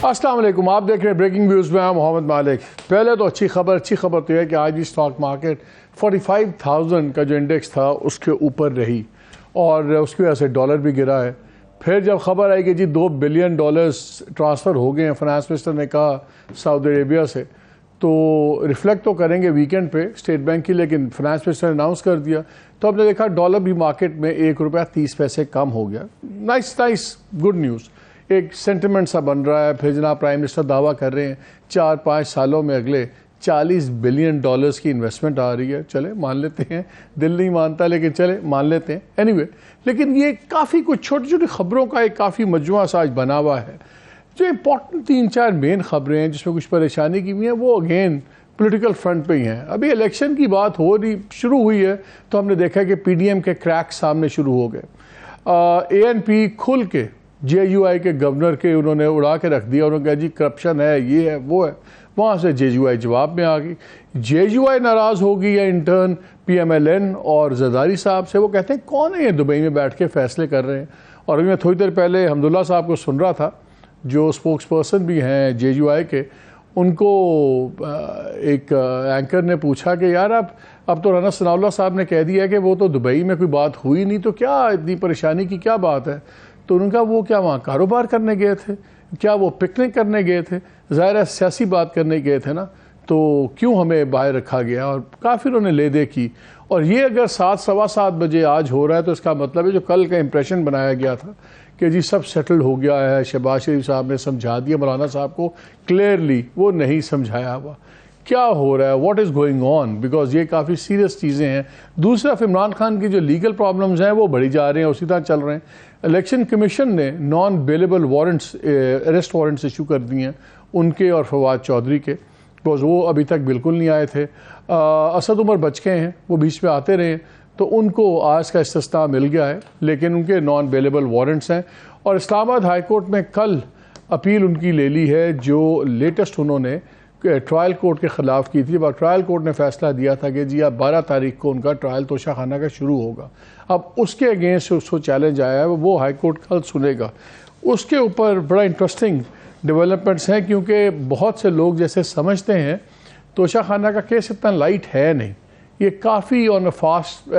अस्सलाम वालेकुम, आप देख रहे हैं ब्रेकिंग व्यूज़ में। मोहम्मद मालिक। पहले तो अच्छी खबर तो है कि आज भी स्टॉक मार्केट 45,000 का जो इंडेक्स था उसके ऊपर रही और उसकी वजह से डॉलर भी गिरा है। फिर जब खबर आई कि जी $2 बिलियन ट्रांसफ़र हो गए हैं, फाइनेंस मिनिस्टर ने कहा सऊदी अरेबिया से, तो रिफ्लेक्ट तो करेंगे वीकेंड पे स्टेट बैंक की, लेकिन फाइनेंस मिनिस्टर ने अनाउंस कर दिया तो हमने देखा डॉलर भी मार्केट में ₹1.30 कम हो गया। नाइस गुड न्यूज़, एक सेंटिमेंट सा बन रहा है। फिर जनाब प्राइम मिनिस्टर दावा कर रहे हैं 4-5 सालों में अगले $40 बिलियन की इन्वेस्टमेंट आ रही है। चले मान लेते हैं, दिल नहीं मानता लेकिन चले मान लेते हैं एनीवे। लेकिन ये काफ़ी कुछ छोटी छोटी खबरों का एक काफ़ी मजमुआ सा आज बना हुआ है। जो इंपॉर्टेंट 3-4 मेन खबरें हैं जिसमें कुछ परेशानी की हुई है वो अगेन पॉलिटिकल फ्रंट पे ही हैं। अभी इलेक्शन की बात हो रही शुरू हुई है तो हमने देखा कि पीडीएम के क्रैक सामने शुरू हो गए। एएनपी खुल के जेयूआई के गवर्नर के उन्होंने उड़ा के रख दिया। उन्होंने कहा जी करप्शन है, ये है वो है। वहाँ से जेयूआई जवाब में आ गई। जेयूआई नाराज़ होगी या इंटर्न पीएमएलएन और जरदारी साहब से। वो कहते हैं कौन है ये दुबई में बैठ के फैसले कर रहे हैं। और अभी मैं थोड़ी देर पहले हमदुल्ला साहब को सुन रहा था जो स्पोक्स पर्सन भी हैं जेयूआई के। उनको एक एंकर ने पूछा कि यार अब तो राना सनाउल्लाह साहब ने कह दिया कि वो तो दुबई में कोई बात हुई नहीं, तो क्या इतनी परेशानी की क्या बात है। तो उनका वो क्या वहाँ कारोबार करने गए थे, क्या वो पिकनिक करने गए थे, ज़ाहिर है सियासी बात करने गए थे ना, तो क्यों हमें बाहर रखा गया। और काफ़ी उन्होंने ले दे की। और ये अगर 7-7:15 बजे आज हो रहा है तो इसका मतलब है जो कल का इंप्रेशन बनाया गया था कि जी सब सेटल हो गया है, शहबाज शरीफ साहब ने समझा दिया मौलाना साहब को क्लियरली, वो नहीं समझाया हुआ। क्या हो रहा है, what is going on, because ये काफ़ी सीरियस चीज़ें हैं। दूसरा इमरान खान की जो लीगल प्रॉब्लम्स हैं वो बढ़ी जा रहे हैं, उसी तरह चल रहे हैं। इलेक्शन कमीशन ने non bailable warrants, arrest warrants issue कर दिए हैं उनके और फवाद चौधरी के, बिकॉज वो अभी तक बिल्कुल नहीं आए थे। असद उमर बच गए हैं, वो बीच में आते रहे, तो उनको आज का इस्तिस्ना मिल गया है, लेकिन उनके नॉन बेलेबल वारंट्स हैं। और इस्लामाबाद हाई कोर्ट में कल अपील उनकी ले ली है जो लेटेस्ट उन्होंने ट्रायल कोर्ट के ख़िलाफ़ की थी। ट्रायल कोर्ट ने फैसला दिया था कि जी अब 12 तारीख को उनका ट्रायल तोशाखाना का शुरू होगा। अब उसके अगेंस्ट उसको चैलेंज आया है, वो हाई कोर्ट कल सुनेगा। उसके ऊपर बड़ा इंटरेस्टिंग डेवलपमेंट्स हैं, क्योंकि बहुत से लोग जैसे समझते हैं तोशाखाना का केस इतना लाइट है नहीं, ये काफ़ी ऑन अ फास्ट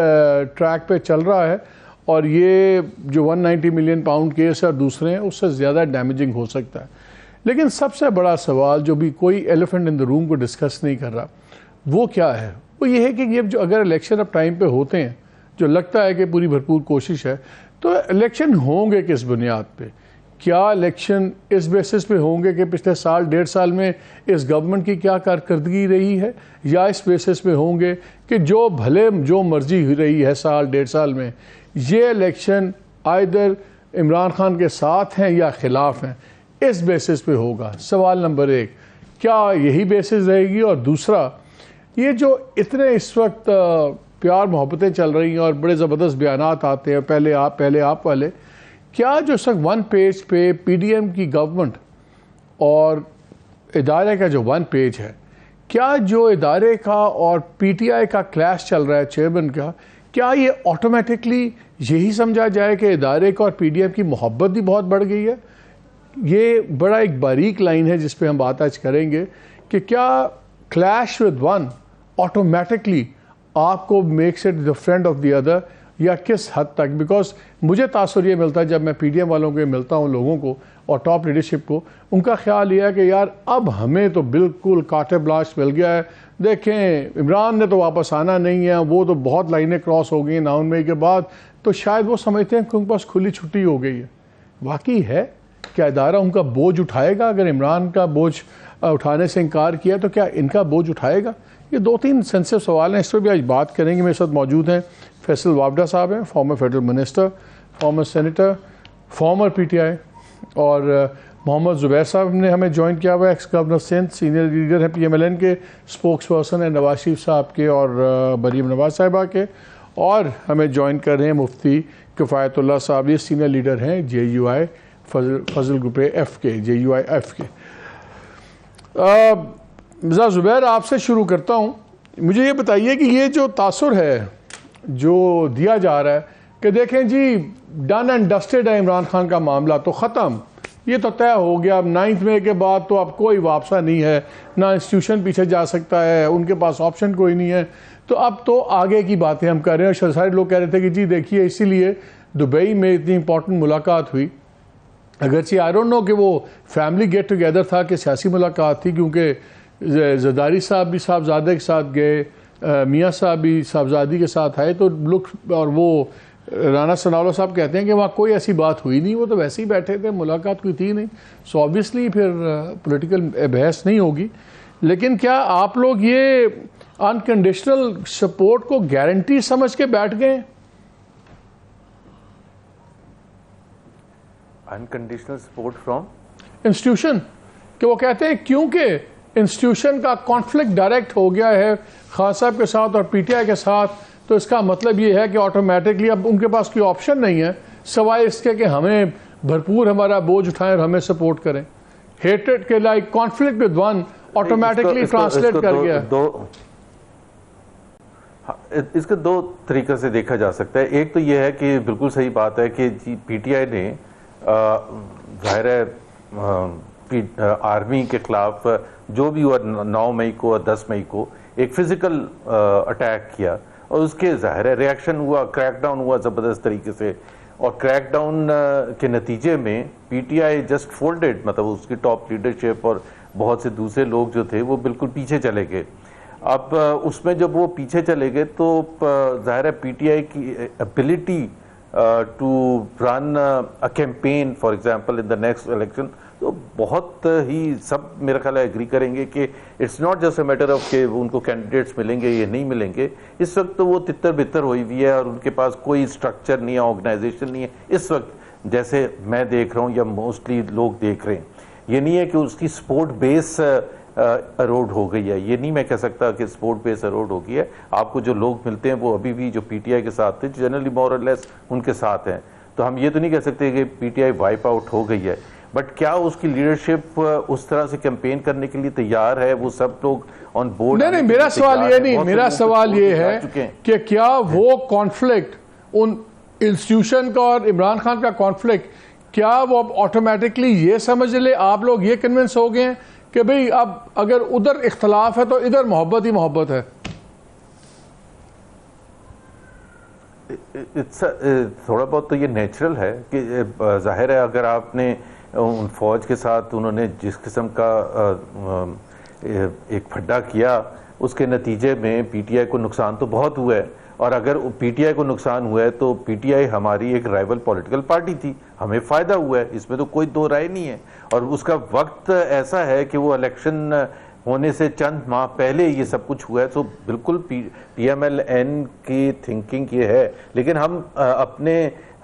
ट्रैक पे चल रहा है। और ये जो 190 मिलियन पाउंड केस है और दूसरे हैं उससे ज़्यादा डैमेजिंग हो सकता है। लेकिन सबसे बड़ा सवाल जो भी कोई एलिफेंट इन द रूम को डिस्कस नहीं कर रहा वो क्या है, वो ये है कि ये जो अगर इलेक्शन अब टाइम पे होते हैं, जो लगता है कि पूरी भरपूर कोशिश है, तो इलेक्शन होंगे किस बुनियाद पे। क्या इलेक्शन इस बेसिस पे होंगे कि पिछले साल 1.5 साल में इस गवर्नमेंट की क्या कारकर्दगी रही है, या इस बेसिस पे होंगे कि जो भले जो मर्जी रही है साल 1.5 साल में, ये इलेक्शन आइदर इमरान खान के साथ हैं या ख़िलाफ़ हैं, इस बेसिस पे होगा। सवाल नंबर 1, क्या यही बेसिस रहेगी। और दूसरा, ये जो इतने इस वक्त प्यार मोहब्बतें चल रही हैं और बड़े ज़बरदस्त बयानात आते हैं पहले आप वाले, क्या जो सब 1 पेज पे पीडीएम की गवर्नमेंट और इदारे का जो 1 पेज है, क्या जो इदारे का और पीटीआई का क्लैश चल रहा है चेयरमैन का, क्या ये ऑटोमेटिकली यही समझा जाए कि इदारे का और पीडीएम की मोहब्बत भी बहुत बढ़ गई है। ये बड़ा एक बारीक लाइन है जिस पे हम बात आज करेंगे कि क्या क्लैश विद वन ऑटोमेटिकली आपको makes it the friend of the other, या किस हद तक। बिकॉज मुझे तासुर ये मिलता है जब मैं पीडीएम वालों को मिलता हूँ, लोगों को और टॉप लीडरशिप को, उनका ख्याल ये है कि यार अब हमें तो बिल्कुल काटे ब्लाश मिल गया है। देखें इमरान ने तो वापस आना नहीं है, वो तो बहुत लाइनें क्रॉस हो गई 9 मई के बाद, तो शायद वो समझते हैं कि उनके पास खुली छुट्टी हो गई है। वाकई है, क्या इदारा उनका बोझ उठाएगा। अगर इमरान का बोझ उठाने से इनकार किया तो क्या इनका बोझ उठाएगा। ये 2-3 सेंसिटिव सवाल हैं, इस पर भी आज बात करेंगे। मेरे साथ मौजूद हैं फैसल वावडा साहब हैं, farmer federal minister, farmer senator, farmer PTI, और मोहम्मद ज़ुबैर साहब ने हमें ज्वाइन किया हुआ है, ex governor Sindh, senior leader हैं पीएमएलएन के, स्पोक्स पर्सन है नवाज शरीफ साहब के और मरीम नवाज साहिबा के। और हमें ज्वाइन कर रहे हैं मुफ्ती किफ़ायतुल्लाह साहब, ये सीनियर लीडर हैं जेयूआई फजल ग्रुप एफ के, जेयूआई एफ के। मिर्ज़ा ज़ुबैर आपसे शुरू करता हूँ, मुझे ये बताइए कि ये जो तासुर है जो दिया जा रहा है कि देखें जी डन एंड डस्टेड है इमरान खान का मामला, तो ख़त्म, ये तो तय हो गया। अब 9 मई के बाद तो अब कोई वापसा नहीं है, ना इंस्टीट्यूशन पीछे जा सकता है, उनके पास ऑप्शन कोई नहीं है। तो अब तो आगे की बातें हम कर रहे हैं। सारे लोग कह रहे थे कि जी देखिए इसीलिए दुबई में इतनी इंपॉर्टेंट मुलाकात हुई, अगरचे आई डोंट नो कि वो फैमिली गेट टुगेदर था कि सियासी मुलाकात थी, क्योंकि जरदारी साहब भी साहबजादे के साथ गए, मियाँ साहब भी साहबजादी के साथ आए, तो लुक, और वो राना सनाउल्लाह साहब कहते हैं कि वहाँ कोई ऐसी बात हुई नहीं, वो तो वैसे ही बैठे थे, मुलाकात कोई थी नहीं। सो ऑब्वियसली फिर पॉलिटिकल बहस नहीं होगी। लेकिन क्या आप लोग ये अनकंडीशनल सपोर्ट को गारंटी समझ के बैठ गए? अनकंडीशनल सपोर्ट फ्रॉम इंस्टीट्यूशन, कि वो कहते हैं क्योंकि इंस्टीट्यूशन का कॉन्फ्लिक्ट डायरेक्ट हो गया है खान साहब के साथ और पीटीआई के साथ, तो इसका मतलब ये है कि ऑटोमेटिकली अब उनके पास कोई ऑप्शन नहीं है सवाए इसके कि हमें भरपूर हमारा बोझ उठाएं और हमें सपोर्ट करें। हेटेड के like conflict with one automatically translate कर गया। इसके दो तरीके से देखा जा सकता है। एक तो यह है कि बिल्कुल सही बात है कि पीटीआई ने जाहिर है आर्मी के खिलाफ जो भी हुआ 9 मई को और 10 मई को एक फिजिकल अटैक किया, और उसके जाहिर है रिएक्शन हुआ, क्रैकडाउन हुआ ज़बरदस्त तरीके से, और क्रैकडाउन के नतीजे में पीटीआई जस्ट फोल्डेड, मतलब उसकी टॉप लीडरशिप और बहुत से दूसरे लोग जो थे वो बिल्कुल पीछे चले गए। अब उसमें जब वो पीछे चले गए तो जाहिर है पीटीआई की ability to run a campaign for example in the next election, तो बहुत ही सब मेरा ख्याल है एग्री करेंगे कि it's not just a matter of कि उनको कैंडिडेट्स मिलेंगे या नहीं मिलेंगे। इस वक्त तो वो तितर बितर हुई हुई है और उनके पास कोई स्ट्रक्चर नहीं है, ऑर्गेनाइजेशन नहीं है इस वक्त, जैसे मैं देख रहा हूँ या मोस्टली लोग देख रहे हैं। ये नहीं है कि उसकी सपोर्ट बेस अरोड हो गई है, ये नहीं मैं कह सकता कि स्पोर्ट बेस अरोड हो गई है। आपको जो लोग मिलते हैं वो अभी भी जो पीटीआई के साथ थे जनरली मोर और लेस उनके साथ हैं, तो हम ये तो नहीं कह सकते कि पीटीआई वाइप आउट हो गई है। बट क्या उसकी लीडरशिप उस तरह से कैंपेन करने के लिए तैयार है? वो सब लोग ऑन बोर्ड? नहीं, मेरा सवाल ये नहीं, मेरा सवाल ये है कि क्या वो कॉन्फ्लिक्ट उन इंस्टीट्यूशन का और इमरान खान का कॉन्फ्लिक्ट, क्या वो अब ऑटोमेटिकली ये समझ ले, आप लोग ये कन्विंस हो गए हैं कि भाई अब अगर उधर इख्तलाफ है तो इधर मोहब्बत ही मोहब्बत है? थोड़ा बहुत तो ये नेचुरल है कि जाहिर है अगर आपने उन फौज के साथ उन्होंने जिस किस्म का एक फड्डा किया उसके नतीजे में पीटीआई को नुकसान तो बहुत हुआ है, और अगर पीटीआई को नुकसान हुआ है तो पीटीआई हमारी एक राइवल पॉलिटिकल पार्टी थी, हमें फ़ायदा हुआ है, इसमें तो कोई दो राय नहीं है। और उसका वक्त ऐसा है कि वो इलेक्शन होने से चंद माह पहले ये सब कुछ हुआ है, तो बिल्कुल पीएमएलएन की थिंकिंग ये है। लेकिन हम अपने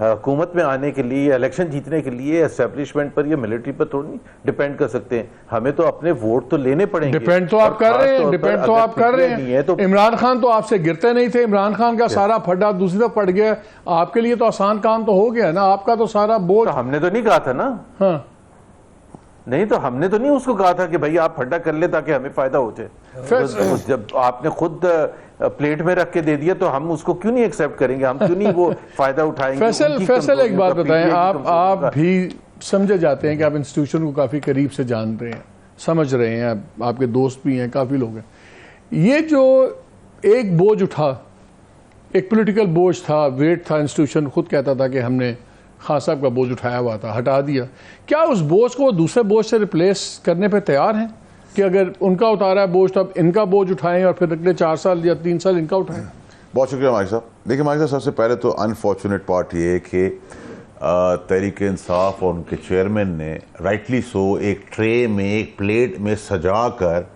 हुकूमत में आने के लिए, इलेक्शन जीतने के लिए एस्टेब्लिशमेंट पर या मिलिट्री पर थोड़ी डिपेंड कर सकते हैं, हमें तो अपने वोट तो लेने पड़ेंगे। डिपेंड तो आप कर रहे हैं, डिपेंड तो आप कर रहे हैं। तो इमरान खान तो आपसे गिरते नहीं थे, इमरान खान का सारा फड्डा दूसरी तरफ पड़ गया, आपके लिए तो आसान काम तो हो गया ना, आपका तो सारा बोझ। तो हमने तो नहीं कहा था ना, हाँ नहीं तो हमने तो नहीं उसको कहा था कि भाई आप फड्डा कर ले ताकि हमें फायदा हो जाए। तो जब आपने खुद प्लेट में रख के दे दिया तो हम उसको क्यों नहीं एक्सेप्ट करेंगे, हम क्यों नहीं वो फायदा उठाएंगे? फैसल एक बात बताएं, आप भी समझे जाते हैं कि आप इंस्टीट्यूशन को काफ़ी करीब से जान रहे हैं, समझ रहे हैं, आपके दोस्त भी हैं, काफ़ी लोग हैं। ये जो एक बोझ उठा, एक पॉलिटिकल बोझ था, वेट था, इंस्टीट्यूशन खुद कहता था कि हमने खान साहब का बोझ उठाया हुआ था, हटा दिया, क्या उस बोझ को दूसरे बोझ से रिप्लेस करने पे तैयार हैं कि अगर उनका उतारा है बोझ तो अब इनका बोझ उठाएं और फिर अगले 4 साल या 3 साल इनका उठाएं? बहुत शुक्रिया मालिक साहब। देखिए मालिक साहब, सबसे पहले तो अनफॉर्चुनेट पार्ट ये है कि तहरीक इंसाफ और उनके चेयरमैन ने राइटली सो एक ट्रे में, एक प्लेट में सजा कर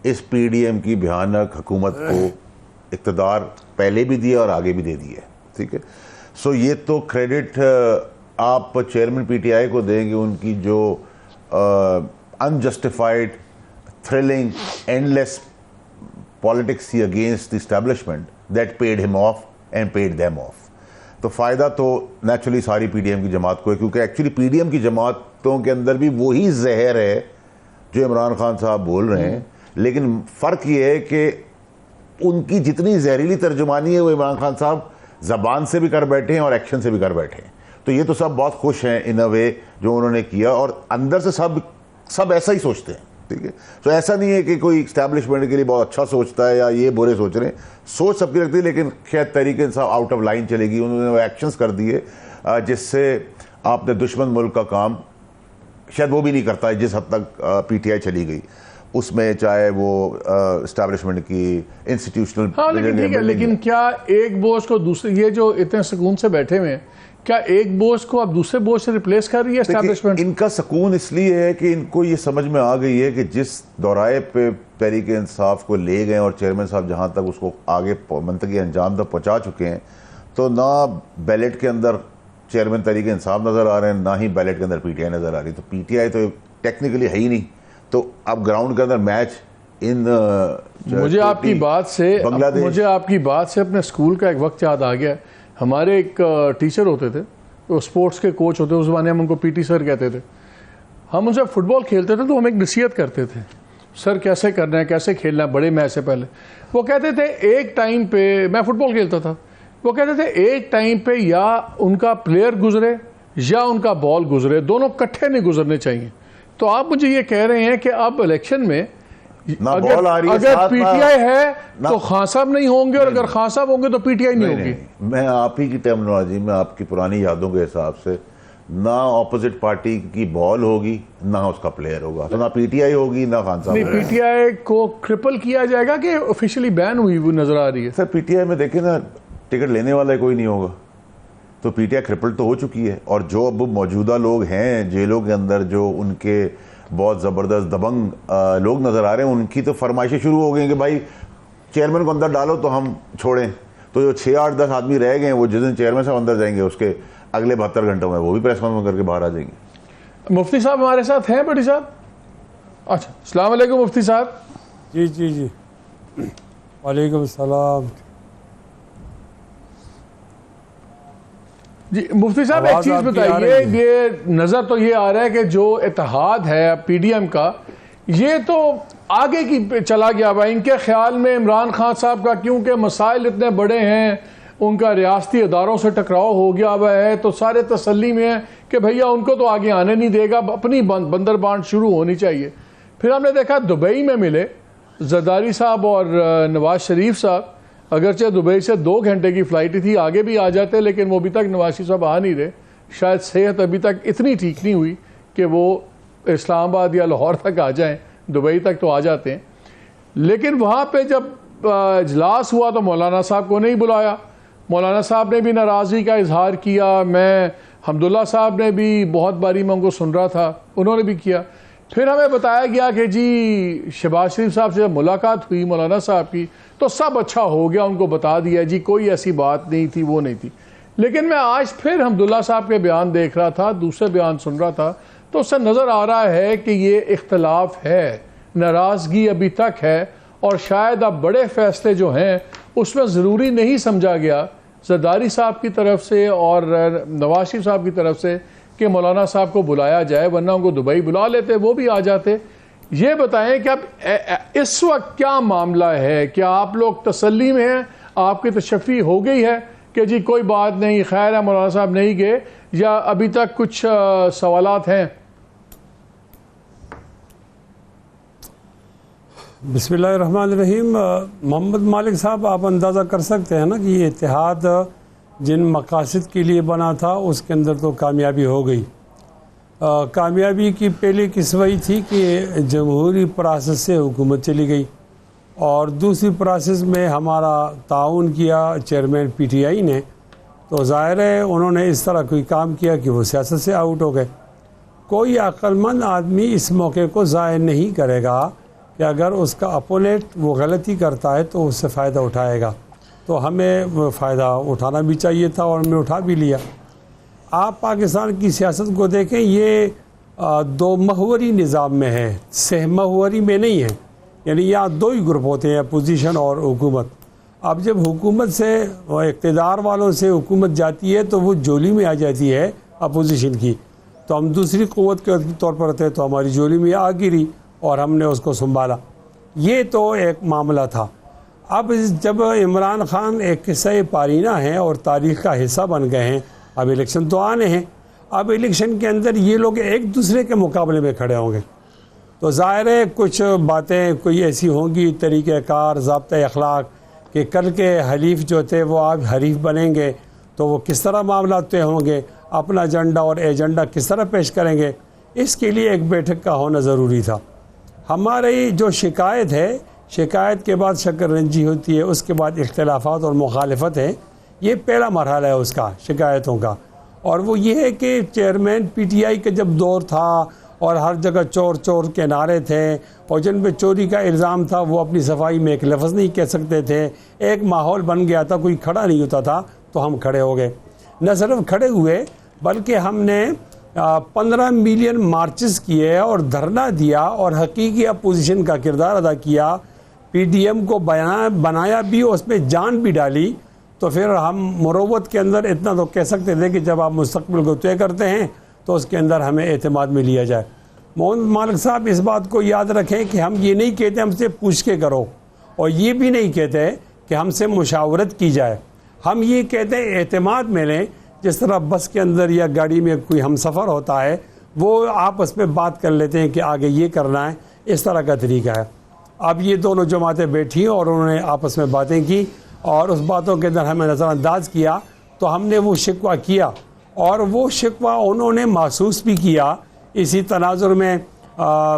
इस पीडीएम की भयानक हुकूमत को इक़्तिदार पहले भी दिया और आगे भी दे दिया, ठीक है। सो ये तो क्रेडिट आप चेयरमैन पीटीआई को देंगे, उनकी जो अनजस्टिफाइड थ्रिलिंग एंडलेस पॉलिटिक्स थी against the establishment that paid him of and paid them of. तो फ़ायदा तो नेचुरली सारी पीडीएम की जमात को है, क्योंकि एक्चुअली पीडीएम की जमातों के अंदर भी वही जहर है जो इमरान खान साहब बोल रहे हैं, लेकिन फ़र्क ये है कि उनकी जितनी जहरीली तर्जुमानी है वो इमरान खान साहब ज़बान से भी कर बैठे हैं और एक्शन से भी कर बैठे हैं। तो ये तो सब बहुत खुश हैं इन अ वे जो उन्होंने किया, और अंदर से सब ऐसा ही सोचते हैं, ठीक है। तो ऐसा नहीं है कि कोई इस्टेब्लिशमेंट के लिए बहुत अच्छा सोचता है या ये बुरे सोच रहे हैं, सोच सबकी रखती है, लेकिन शायद Tehreek Insaf out of line चलेगी। उन्होंने वो एक्शंस कर दिए जिससे आपने दुश्मन मुल्क का काम शायद वो भी नहीं करता है जिस हद तक पीटीआई चली गई उसमें, चाहे वो इस्टेब्लिशमेंट की इंस्टीट्यूशनल। हाँ लेकिन ठीक है, लेकिन क्या एक बोझ को दूसरे, ये जो इतने सुकून से बैठे हुए हैं, क्या एक बोझ को अब दूसरे बोझ से रिप्लेस कर रही है एस्टैब्लिशमेंट? इनका सुकून इसलिए है कि इनको ये समझ में आ गई है कि जिस दौराए पे तहरीक इंसाफ को ले गए और चेयरमैन साहब जहाँ तक उसको आगे मंतकी अंजाम तक पहुँचा चुके हैं, तो ना बैलेट के अंदर चेयरमैन तहरीक इंसाफ नज़र आ रहे हैं, ना ही बैलेट के अंदर पीटीआई नज़र आ रही। तो पीटीआई तो टेक्निकली है ही नहीं। तो अब ग्राउंड के अंदर मैच मुझे आपकी बात से अपने स्कूल का एक वक्त याद आ गया। हमारे एक टीचर होते थे, वो स्पोर्ट्स के कोच होते, उस ज़माने हम उनको पीटी सर कहते थे। हम उनसे फुटबॉल खेलते थे तो हम एक नसीहत करते थे, सर कैसे करना है, कैसे खेलना है, बड़े मैच से पहले। वो कहते थे एक टाइम पे, मैं फुटबॉल खेलता था, वो कहते थे एक टाइम पे या उनका प्लेयर गुजरे या उनका बॉल गुजरे, दोनों इकट्ठे नहीं गुजरने चाहिए। तो आप मुझे ये कह रहे हैं कि अब इलेक्शन में अगर पीटीआई है तो खान साहब नहीं होंगे, और अगर खान साहब होंगे तो पीटीआई नहीं होगी। मैं आप ही की टर्मिनोलॉजी में, आपकी पुरानी यादों के हिसाब से, ना ऑपोजिट पार्टी की बॉल होगी ना उसका प्लेयर होगा, तो ना पीटीआई होगी ना खान साहब। नहीं, पीटीआई को क्रिपल किया जाएगा कि ऑफिशियली बैन हुई वो नजर आ रही है? सर पीटीआई में देखें ना, टिकट लेने वाला कोई नहीं होगा, तो पीटीआई क्रिपल तो हो चुकी है। और जो अब मौजूदा लोग हैं जेलों के अंदर, जो उनके बहुत ज़बरदस्त दबंग लोग नज़र आ रहे हैं, उनकी तो फरमाइशें शुरू हो गई कि भाई चेयरमैन को अंदर डालो तो हम छोड़ें। तो जो 6, 8, 10 आदमी रह गए हैं, वो जिस दिन चेयरमैन साहब अंदर जाएंगे उसके अगले 72 घंटों में वो भी प्रेस कॉन्फ्रेंस करके बाहर आ जाएंगे। मुफ्ती साहब हमारे साथ हैं बड़ी साहब? अच्छा, अस्सलाम वालेकुम मुफ्ती साहब। जी वालेकुम सलाम। जी मुफ्ती साहब एक चीज़ बताइए, ये नज़र तो ये आ रहा है कि जो इत्तेहाद है पीडीएम का, ये तो आगे की चला गया हुआ। इनके ख्याल में इमरान खान साहब का क्योंकि मसाइल इतने बड़े हैं, उनका रियासती इदारों से टकराव हो गया हुआ है, तो सारे तसल्ली में है कि भैया उनको तो आगे आने नहीं देगा, अपनी बंदर बांट शुरू होनी चाहिए। फिर हमने देखा दुबई में मिले जरदारी साहब और नवाज शरीफ साहब, अगरचे दुबई से 2 घंटे की फ़्लाइट थी, आगे भी आ जाते, लेकिन वो अभी तक नवाज शरीफ साहब आ नहीं रहे। शायद सेहत अभी तक इतनी ठीक नहीं हुई कि वो इस्लामाबाद या लाहौर तक आ जाएं, दुबई तक तो आ जाते हैं। लेकिन वहाँ पे जब इजलास हुआ तो मौलाना साहब को नहीं बुलाया। मौलाना साहब ने भी नाराज़गी का इजहार किया। मैं हमदुल्ला साहब ने भी बहुत बारी मैं उनको सुन रहा था, उन्होंने भी किया। फिर हमें बताया गया कि जी शहबाज शरीफ साहब से जब मुलाकात हुई मौलाना साहब की तो सब अच्छा हो गया, उनको बता दिया जी कोई ऐसी बात नहीं थी, वो नहीं थी। लेकिन मैं आज फिर हमदुल्ला साहब के बयान देख रहा था, दूसरे बयान सुन रहा था, तो उससे नज़र आ रहा है कि ये इख्तलाफ है, नाराज़गी अभी तक है, और शायद अब बड़े फैसले जो हैं उसमें ज़रूरी नहीं समझा गया जरदारी साहब की तरफ से और नवाज शरीफ साहब की तरफ से कि मौलाना साहब को बुलाया जाए, वरना उनको दुबई बुला लेते, वो भी आ जाते। ये बताएं कि अब इस वक्त क्या मामला है? क्या आप लोग तसल्ली में हैं, आपकी तशफ़ी हो गई है कि जी कोई बात नहीं, खैर है मौलाना साहब नहीं गए, या अभी तक कुछ सवालात हैं? बिस्मिल्लाहिर्रहमानिर्रहीम। मोहम्मद मालिक साहब, आप अंदाज़ा कर सकते हैं ना कि ये इत्तेहाद जिन मकासद के लिए बना था उसके अंदर तो कामयाबी हो गई। कामयाबी की पहली किस्म वही थी कि जमहूरी प्रोसेस से हुकूमत चली गई, और दूसरी प्रोसेस में हमारा ताउन किया चेयरमैन पीटीआई ने, तो ज़ाहिर है उन्होंने इस तरह कोई काम किया कि वो सियासत से आउट हो गए। कोई अक्लमंद आदमी इस मौके को ज़ाहिर नहीं करेगा कि अगर उसका अपोनेंट वो गलती करता है तो उससे फ़ायदा उठाएगा, तो हमें फ़ायदा उठाना भी चाहिए था और हमने उठा भी लिया। आप पाकिस्तान की सियासत को देखें, ये 2 महवरी निज़ाम में है, सह महवरी में नहीं है। यानी यहाँ 2 ही ग्रुप होते हैं, अपोजिशन और हुकूमत। अब जब हुकूमत से, इक़्तिदार वालों से हुकूमत जाती है तो वो जोली में आ जाती है अपोजिशन की, तो हम दूसरी क़ुव्वत के तौर पर रहते हैं, तो हमारी जोली में आ गिरी और हमने उसको संभाला। ये तो एक मामला था। अब जब इमरान खान एक किस्सा पारीना हैं और तारीख़ का हिस्सा बन गए हैं अब इलेक्शन तो आने हैं, अब इलेक्शन के अंदर ये लोग एक दूसरे के मुकाबले में खड़े होंगे, तो ज़ाहिर है कुछ बातें कोई ऐसी होंगी, तरीक़ेकार, ज़ाब्ता अखलाक, कि कल के हलीफ जो थे वो आज हरीफ बनेंगे, तो वो किस तरह मामला तय होंगे, अपना एजेंडा और एजेंडा किस तरह पेश करेंगे, इसके लिए एक बैठक का होना ज़रूरी था। हमारी जो शिकायत है, शिकायत के बाद शक्ल-रंजी होती है, उसके बाद इख्तिलाफ़ात और मुखालफत है, ये पहला मरहला है उसका, शिकायतों का। और वो ये है कि चेयरमैन PTI का जब दौर था और हर जगह चोर चोर के नारे थे और जिन पे चोरी का इल्ज़ाम था वो अपनी सफाई में एक लफ्ज़ नहीं कह सकते थे, एक माहौल बन गया था, कोई खड़ा नहीं होता था, तो हम खड़े हो गए। न सिर्फ खड़े हुए बल्कि हमने 15 मिलियन मार्चेस किए और धरना दिया और हकीकी अपोजिशन का किरदार अदा किया, PDM को बनाया भी, उसमें जान भी डाली। तो फिर हम मुरव्वत के अंदर इतना तो कह सकते थे कि जब आप मुस्तकबिल को तय करते हैं तो उसके अंदर हमें एतमाद में लिया जाए। मोहम्मद मालिक साहब इस बात को याद रखें कि हम ये नहीं कहते हमसे पूछ के करो, और ये भी नहीं कहते कि हमसे मुशावरत की जाए। हम ये कहते हैं एतमाद में लें, जिस तरह बस के अंदर या गाड़ी में कोई हम सफ़र होता है, वो आपस में बात कर लेते हैं कि आगे ये करना है, इस तरह का तरीका है। अब ये दोनों जमातें बैठी और उन्होंने आपस में बातें की और उस बातों के अंदर हमें नज़रअंदाज किया, तो हमने वो शिकवा किया और वो शिकवा उन्होंने महसूस भी किया। इसी तनाजुर में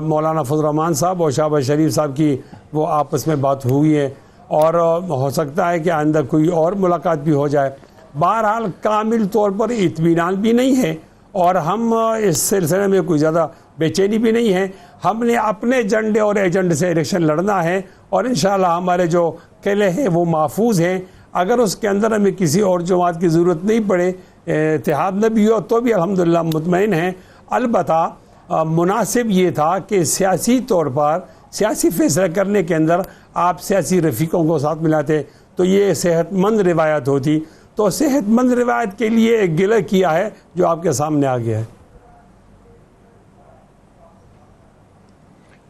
मौलाना फजल रहमान साहब और शहबाज शरीफ साहब की वो आपस में बात हुई है और हो सकता है कि आइंदा कोई और मुलाकात भी हो जाए। बहरहाल कामिल तौर पर इत्मीनान भी नहीं है और हम इस सिलसिले में कोई ज़्यादा बेचैनी भी नहीं है। हमने अपने झंडे और एजेंडे से इलेक्शन लड़ना है और इंशाअल्लाह हमारे जो किले हैं वो महफूज हैं। अगर उसके अंदर हमें किसी और जमात की ज़रूरत नहीं पड़े, इत्तेहाद न भी हो, तो भी अल्हम्दुलिल्लाह मुतमईन हैं। अलबत्ता मुनासिब ये था कि सियासी तौर पर सियासी फैसला करने के अंदर आप सियासी रफ़ीकों को साथ मिलाते तो ये सेहतमंद रिवायत होती। तो सेहतमंद रिवायत के लिए एक गिला किया है जो आपके सामने आ गया है।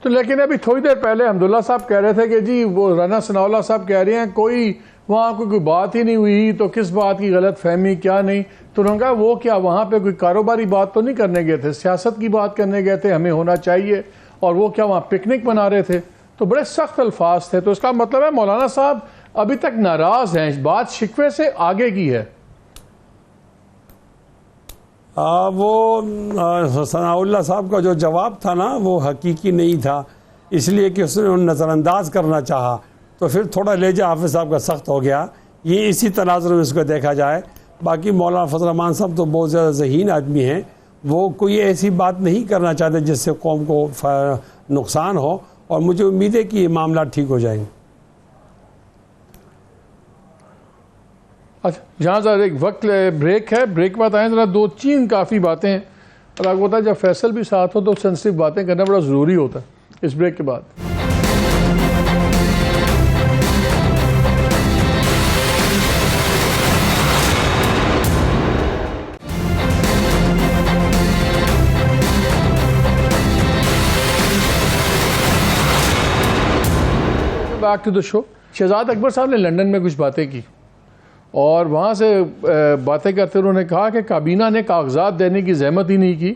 तो लेकिन अभी थोड़ी देर पहले अब्दुल्ला साहब कह रहे थे कि जी वो राना सनाउल्लाह साहब कह रहे हैं कोई वहाँ कोई बात ही नहीं हुई, तो किस बात की गलत फहमी क्या नहीं। तो उन्होंने कहा वो क्या वहाँ पे कोई कारोबारी बात तो नहीं करने गए थे, सियासत की बात करने गए थे, हमें होना चाहिए, और वो क्या वहाँ पिकनिक मना रहे थे। तो बड़े सख्त अल्फाज थे। तो इसका मतलब है मौलाना साहब अभी तक नाराज़ हैं, इस बात शिकवे से आगे की है। वो सनाउल्लाह साहब का जो जवाब था ना वो हकीकी नहीं था, इसलिए कि उसने नज़रअंदाज करना चाहा, तो फिर थोड़ा लहजा हाफिज़ साहब का सख्त हो गया। ये इसी तनाजुर में इसको देखा जाए। बाकी मौलाना फजल रहमान साहब तो बहुत ज़्यादा ज़हीन आदमी हैं, वो कोई ऐसी बात नहीं करना चाहते जिससे कौम को नुकसान हो, और मुझे उम्मीद है कि ये मामला ठीक हो जाएंगे। अच्छा, यहाँ ज़रा एक वक्त ब्रेक है, ब्रेक के बाद आए ज़रा दो तीन काफ़ी बातें हैं, और आपको पता है जब फैसल भी साथ हो तो सेंसिटिव बातें करना बड़ा ज़रूरी होता है। इस ब्रेक के बाद back to the show. Shahzad Akbar साहब ने लंदन में कुछ बातें की और वहाँ से बातें करते उन्होंने कहा कि काबीना ने कागजात देने की जहमत ही नहीं की,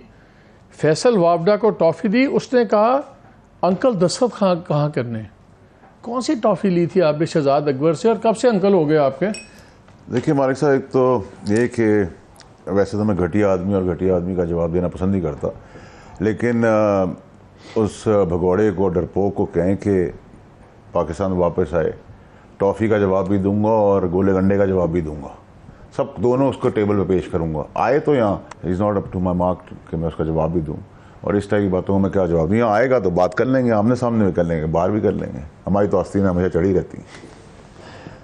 फैसल वावडा को टॉफ़ी दी, उसने कहा अंकल दस्तखत कहाँ करने। कौन सी टॉफ़ी ली थी आपने शहजाद अकबर से और कब से अंकल हो गए आपके? देखिए मालिक साहब, एक तो ये कि वैसे तो मैं घटिया आदमी और घटिया आदमी का जवाब देना पसंद नहीं करता, लेकिन उस भगोड़े को, डरपोक को कहें कि पाकिस्तान वापस आए, टॉफ़ी का जवाब भी दूंगा और गोले गंडे का जवाब भी दूंगा, सब दोनों उसको टेबल पे पेश करूंगा। आए तो यहाँ is not up to my mark कि मैं उसका जवाब भी दूँ, और इस तरह की बातों में क्या जवाब दूँ। यहाँ आएगा तो बात कर लेंगे, आमने सामने भी कर लेंगे, बाहर भी कर लेंगे, हमारी तो आस्तीनें हमेशा चढ़ी रहती हैं।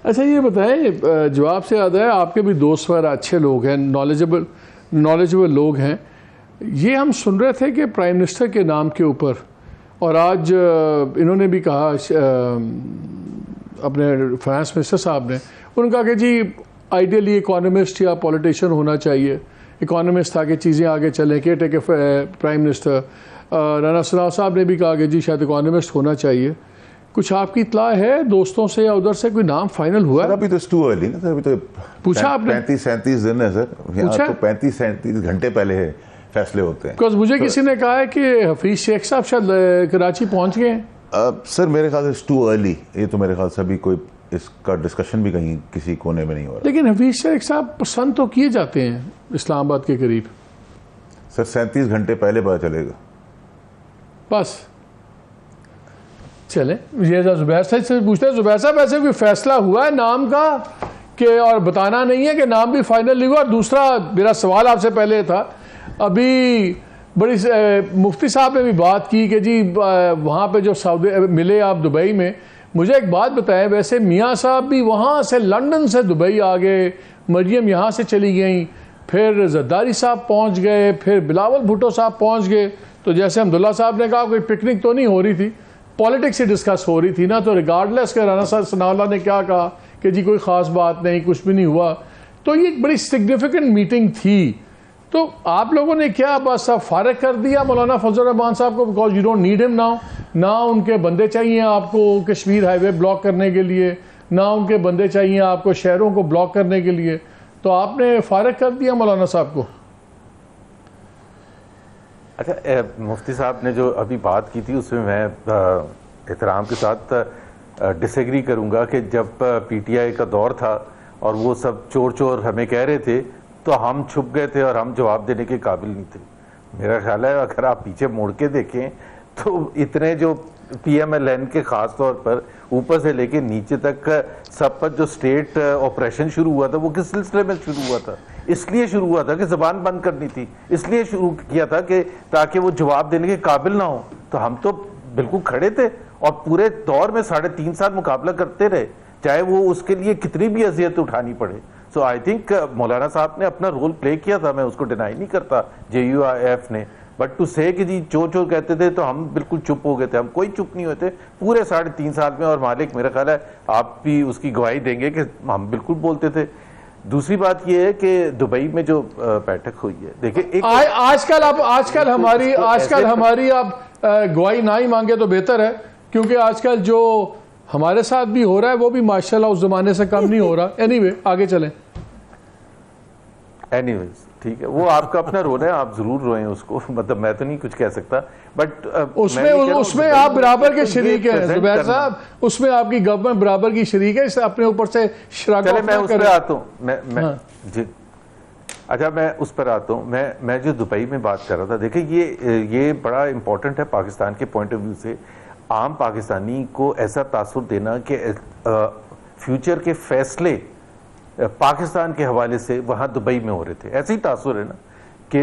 अच्छा ये बताएं, जवाब से याद है आपके भी दोस्त वगैरह अच्छे लोग हैं, नॉलेजेबल लोग हैं, ये हम सुन रहे थे कि प्राइम मिनिस्टर के नाम के ऊपर, और आज इन्होंने भी कहा अपने फाइनेंस मिनिस्टर साहब ने, उन्होंने कहा कि जी आइडियली इकोनॉमिस्ट या पॉलिटिशियन होना चाहिए, इकोनॉमिस्ट ताकि चीज़ें आगे चलें। Caretaker prime minister Rana Sanaullah साहब ने भी कहा कि जी शायद इकोनॉमिस्ट होना चाहिए। कुछ आपकी इत्ला है दोस्तों से या उधर से, कोई नाम फाइनल हुआ सर है? अभी तो टू अर्ली ना सर, अभी तो पूछा आपने? 35-37 दिन है सर, यहाँ पूछा? तो 35-37 घंटे पहले है फैसले होते हैं। बिकॉज मुझे किसी ने कहा है कि हफीज शेख साहब शायद कराची पहुंच गए हैं। सर मेरे ख्याल से टू अर्ली, ये तो मेरे ख्याल से अभी कोई इसका डिस्कशन भी कहीं किसी कोने में नहीं हो रहा। लेकिन हफीज शेख साहब पसंद तो किए जाते हैं इस्लामाबाद के करीब। सर 37 घंटे पहले पता चलेगा। बस चले, ये जुबैर साहब से पूछते हैं, जुबैर साहब ऐसे कोई फैसला हुआ है नाम का कि, और बताना नहीं है कि नाम भी फाइनल नहीं हुआ? और दूसरा मेरा सवाल आपसे पहले था, अभी बड़ी मुफ्ती साहब ने भी बात की कि जी वहाँ पे जो सऊदी मिले आप दुबई में, मुझे एक बात बताएं, वैसे मियाँ साहब भी वहाँ से लंदन से दुबई आ गए, मरियम यहाँ से चली गई, फिर जरदारी साहब पहुँच गए, फिर बिलावल भुट्टो साहब पहुँच गए। तो जैसे अब्दुल्ला साहब ने कहा कोई पिकनिक तो नहीं हो रही थी, पॉलिटिक्स से डिस्कस हो रही थी ना। तो रिगार्डलेस के राना सनाउल्लाह ने क्या कहा कि जी कोई ख़ास बात नहीं, कुछ भी नहीं हुआ। तो ये एक बड़ी सिग्निफिकेंट मीटिंग थी। तो आप लोगों ने क्या बस फारिग कर दिया मौलाना फजल रहमान साहब को, because you don't need him now? ना उनके बंदे चाहिए आपको कश्मीर हाईवे ब्लॉक करने के लिए, ना उनके बंदे चाहिए आपको शहरों को ब्लॉक करने के लिए, तो आपने फारिग कर दिया मौलाना साहब को? अच्छा, मुफ्ती साहब ने जो अभी बात की थी उसमें मैं एहतराम के साथ डिसएग्री करूंगा कि जब पीटीआई का दौर था और वो सब चोर चोर हमें कह रहे थे तो हम छुप गए थे और हम जवाब देने के काबिल नहीं थे। मेरा ख्याल है अगर आप पीछे मुड़ के देखें तो इतने जो पीएमएलएन के खास तौर पर ऊपर से लेके नीचे तक सब पर जो स्टेट ऑपरेशन शुरू हुआ था वो किस सिलसिले में शुरू हुआ था? इसलिए शुरू हुआ था कि जबान बंद करनी थी, इसलिए शुरू किया था कि ताकि वो जवाब देने के काबिल ना हो। तो हम तो बिल्कुल खड़े थे और पूरे दौर में 3.5 साल मुकाबला करते रहे, चाहे वो उसके लिए कितनी भी अजियत उठानी पड़े। सो आई थिंक मौलाना साहब ने अपना रोल प्ले किया था, मैं उसको डिनाई नहीं करता JUIF ने। बट टू से कि जी चोर चोर कहते थे तो हम बिल्कुल चुप हो गए थे, हम कोई चुप नहीं होते पूरे 3.5 साल में। और मालिक मेरा ख्याल है आप भी उसकी गवाही देंगे कि हम बिल्कुल बोलते थे। दूसरी बात यह है कि दुबई में जो बैठक हुई है, देखिए आजकल हमारी आप गवाही ना ही मांगे तो बेहतर है, क्योंकि आजकल जो हमारे साथ भी हो रहा है वो भी माशाल्लाह उस जमाने से कम नहीं हो रहा। एनीवे आगे चलें। एनीवेज ठीक है, वो आपका अपना रोल है, आप जरूर रोएं उसको, मतलब मैं तो नहीं कुछ कह सकता। बट उसमें आप बराबर के शरीक हैं जुबैर साहब, उसमें आपकी गवर्नमेंट बराबर की शरीक है, इससे अपने ऊपर से चले मैं उस पर आता हूँ। मैं जी अच्छा मैं उस पर आता हूँ। मैं जो दुबई में बात कर रहा था, देखिए ये बड़ा इंपॉर्टेंट है पाकिस्तान के पॉइंट ऑफ व्यू से। आम पाकिस्तानी को ऐसा तासुर देना कि फ्यूचर के फैसले पाकिस्तान के हवाले से वहाँ दुबई में हो रहे थे, ऐसे ही तासुर है ना कि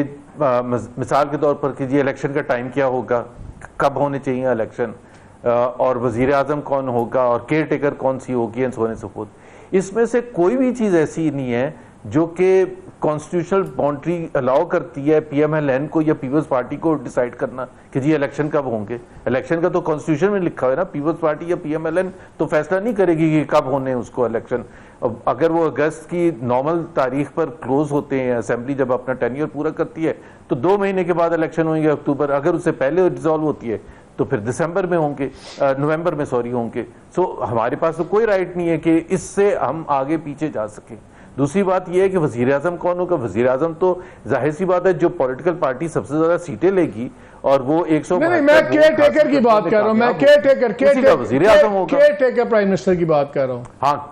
मिसाल के तौर पर कि ये इलेक्शन का टाइम क्या होगा, कब होने चाहिए इलेक्शन, और वजीर आजम कौन होगा और केयर टेकर कौन सी होगी and so on and so fourth. इसमें से कोई भी चीज़ ऐसी नहीं है जो कि कॉन्स्टिट्यूशनल बाउंड्री अलाउ करती है पीएमएलएन को या पीपल्स पार्टी को डिसाइड करना कि जी इलेक्शन कब होंगे। इलेक्शन का तो कॉन्स्टिट्यूशन में लिखा है ना, पीपल्स पार्टी या पीएमएलएन तो फैसला नहीं करेगी कि कब होने उसको इलेक्शन। अगर वो अगस्त की नॉर्मल तारीख पर क्लोज होते हैं, असेंबली जब अपना टेन्योर पूरा करती है तो 2 महीने के बाद इलेक्शन होंगे अक्टूबर। अगर उससे पहले डिसॉल्व होती है तो फिर दिसंबर में होंगे, नवंबर में सॉरी होंगे। सो हमारे पास तो कोई राइट नहीं है कि इससे हम आगे पीछे जा सकें। दूसरी बात यह है कि वजीर आजम कौन होगा। वजीर आजम तो जाहिर सी बात है जो पॉलिटिकल पार्टी सबसे ज्यादा सीटें लेगी और वो 100 मैं केयर टेकर की बात कर रहा हूं, मैं केयर टेकर वजीर आजम होगा, केयर टेकर प्राइम मिनिस्टर की बात कर रहा हूं। हाँ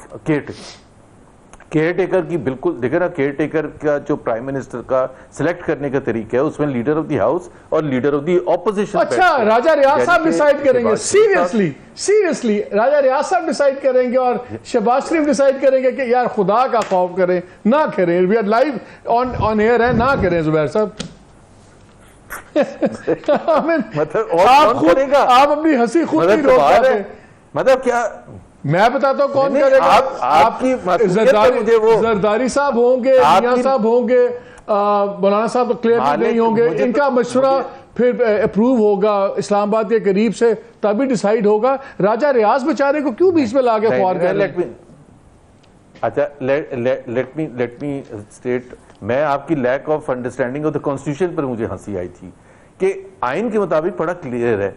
केयर टेकर की बिल्कुल देखे ना, केयर टेकर का जो प्राइम मिनिस्टर का सिलेक्ट करने का तरीका है उसमें लीडर ऑफ द हाउस और लीडर ऑफ द ऑपोजिशन। अच्छा, राजा रियाज साहब डिसाइड करेंगे? सीरियसली राजा रियाज साहब डिसाइड करेंगे और शहबाज शरीफ डिसाइड करेंगे कि यार खुदा का खौफ करें ना करें, we are live on air है, ना करें जुबैर साहब? मतलब आप अपनी हंसी खुद ही रोक पाते, मतलब क्या मैं बताता हूँ कौन करेगा। आपकी जरदारी साहब होंगे, मियां साहब होंगे, मौलाना साहब तो क्लियर नहीं होंगे, इनका मशवरा फिर अप्रूव होगा इस्लामाबाद के करीब से, तभी डिसाइड होगा। राजा रियाज बेचारे को क्यों बीच में लाके ख्वार कर रहे हैं? अच्छा लेट मी स्टेट, मैं आपकी lack of understanding of the constitution पर मुझे हंसी आई थी कि आइन के मुताबिक बड़ा क्लियर है,